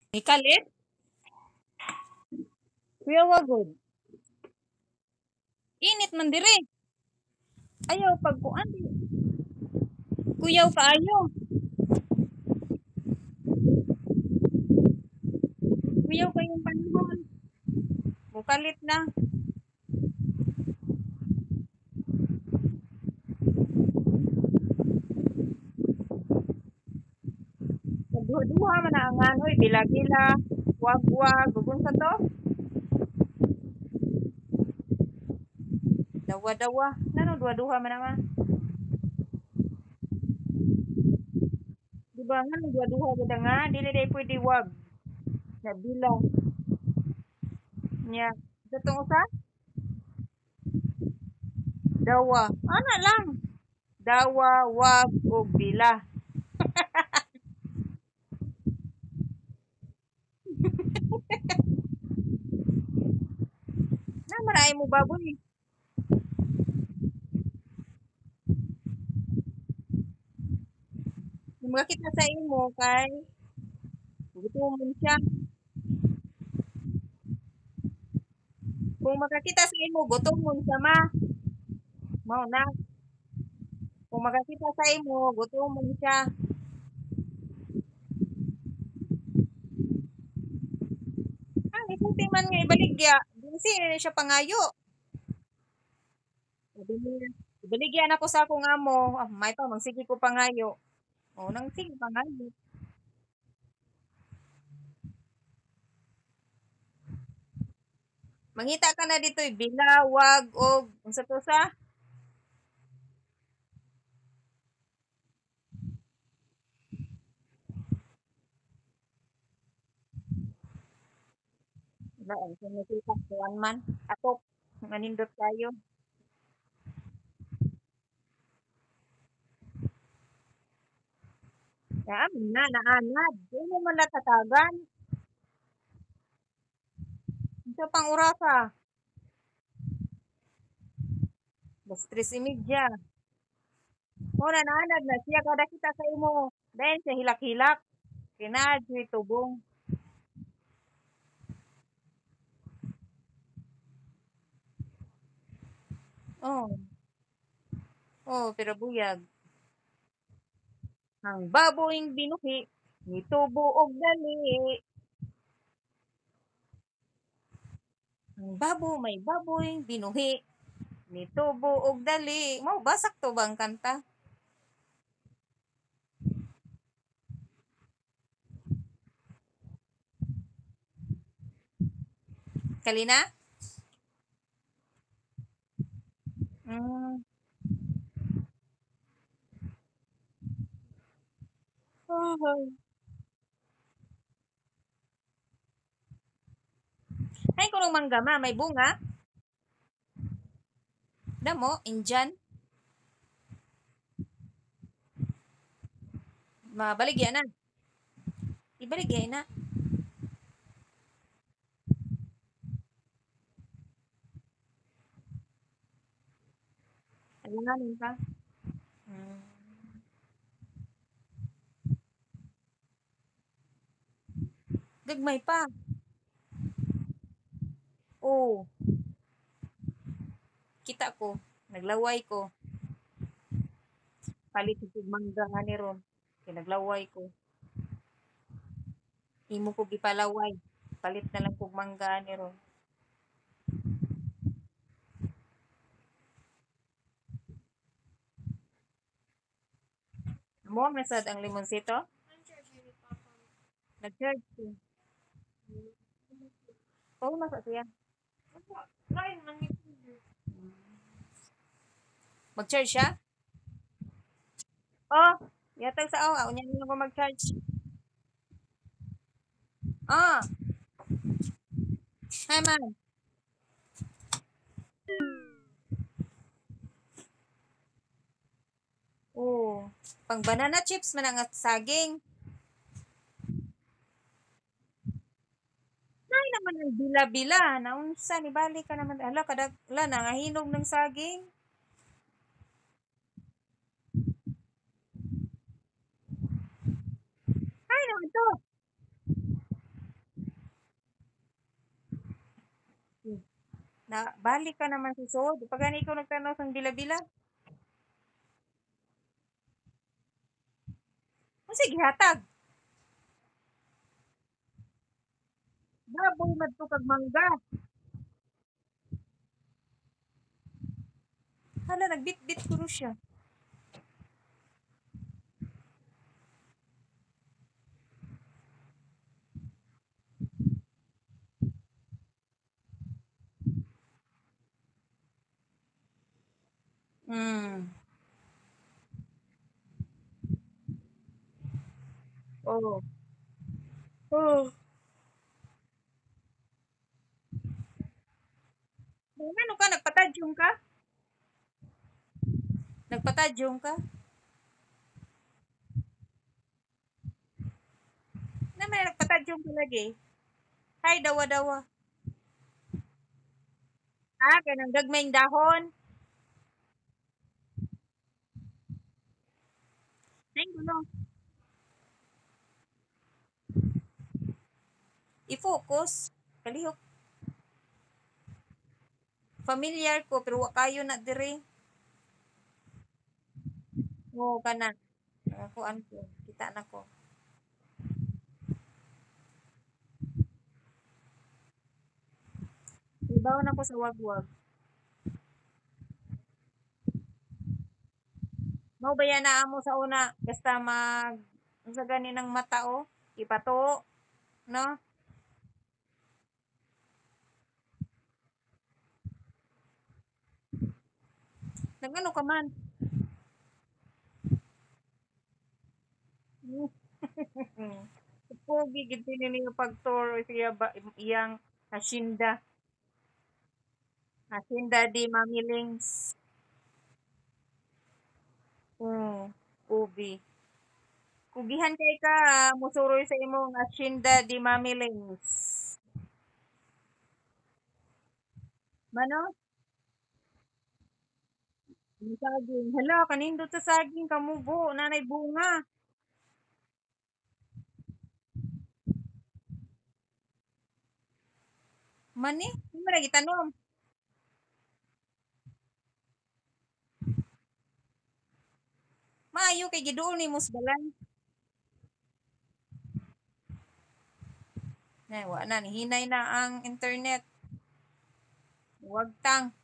Ikalit? Kuya wagod. Init man dire. Ayaw pagkuan. Kuyaw kaayo. Kuyaw kayong panahon. Bukalit na. Nagduha-duha man na ang anoy, bila-bila, wag-wag, gugun sa to. Dawa-dawa. Nano duha-duha man naman. Di ba nga, duha-duha gud nga, dili day pwede wag. Na bila. Nya. Sa tong usa, dawa. Ana lang. Dawa, wag, ug bila. Na maray mo baboy. Kung makita sa imo kay gutomon siya. Kung makakita sa imo gutomon siya ma. Mao na. Kung makakita sa imo gutomon siya. Ah, ikuti man nga ibaligya. Dinsi na siya pangayo. Sabi niya, ibaligyan ako sa akong amo. Ah, may pa, magsige ko pangayo. O, nang sige pangayo. Mangita ka na dito, bilawag, og, unsa to sa? Wala, ang sinikita, kuwan man. Atop, manindot tayo. Kaya, amin na, naanad. Di mo man natatagan. Unsa pang orasa? Bas 3:30. Muna, naanad na siya, kada kita sa imo. Dahil siya hilak-hilak. Kinadyo'y tubong. Oh, oh, pero buyag. Ang baboyng binuhi, nitubo og dali. Ang may baboyng binuhi, nitubo og dali. Mau basak to bang kanta? Kalina? Mm. Oh. Ay, kunong manggama, may bunga. Damo, Indian. Mabaligya na. Ibaligya na. Alanganin ka. Mm. Gagmay pa. Oh, kita ko. Naglaway ko. Palit ko mangga nga ni ron. Kaya naglaway ko. Imo ko gipalaway. Palit na lang kog mangga ni ron. Amo ang nasad ang limonsito? Nag-charge ko. Oo, nasa siya. Mag-charge siya? Oh, yatag sa awa. Unya nyo ko mag-charge. Ah, hi man. Oh, pang banana chips man ang saging. Ay naman ang bila-bila. Naunsa ni balik ka naman. Ala, kadagla nangahinog ng saging. Ay naman to. Na balik ka naman si sud. Pag gani ikaw nagtanaw sang bila-bila. Unsa gihatag? Baboy madto kag mangga. Hala nagbitbit kuno siya. Hmm. Oh. Oh. Ano ka nagpatadyong ka? Nagpatadyong ka? Naman nagpatadyong ka lagi. Hay dawa-dawa. Ah, kanang gagmayng dahon. Ay gulo. I-focus. Kalihok. Familiar ko pero wa kayo na dire. Oo kana. Kuan ko. Kita na ko. Ibaw na ko sa wagwag. Mao ba yan na amo sa una basta sa gani ng mata o ipato no? Nagano ka man? Pogi gid niyo pag-tour siya ba iyang hacienda. Hacienda di Mamilings. Ubi. Kugihan kay ka musuroy sa imong hacienda di Mamilings. Mano? Yung saging. Hala, kanindot sa saging kamubo, nanay bunga. Mani, hindi mo lagi tanom. Maayo kay giduol ni musbalan. Na, wa na, hinay na ang internet. Wag tang.